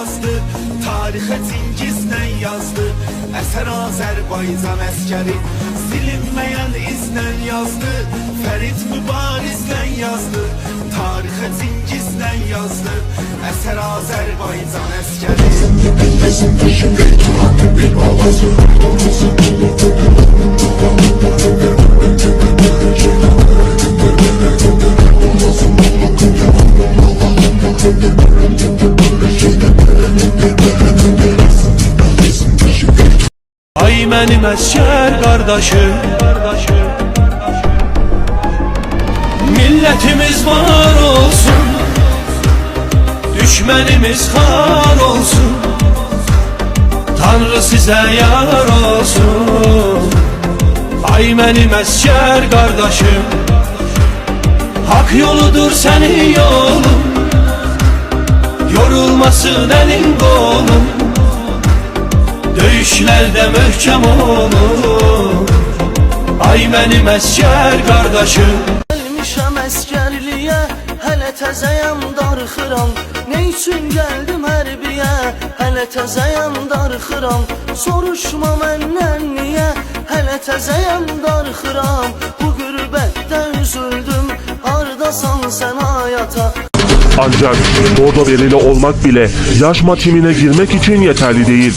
yazdı, tarixə Cingizlə yazdı. Əsər Azərbaycan əskəri silinməyən izlə yazdı. Fərid Mübarizlə yazdı, tarixə Cingizlə yazdı. Əsər Azərbaycan əskəri. Bizim peşinde itaati bir balası. Ay mənim əskər qardaşım, millətimiz var olsun, düşmənimiz xar olsun, Tanrı sizə yar olsun. Ay mənim əskər qardaşım, hak yoludur sənin yolun, yorulmasın əlin qolun, döyüşlərdə möhkəm olun. Ay mənim əskər qardaşım. Gəlmişəm əskərliyə, hələ təzəyəm darxıram. Ne üçün gəldim hərbiyə, hələ təzəyəm darxıram. Soruşma məndən niyə, hələ təzəyəm darxıram. Bu qürbətdə üzüldüm, hardasan sən hayata. Ancak bordo bereli olmak bile yaşma timine girmek için yeterli değil.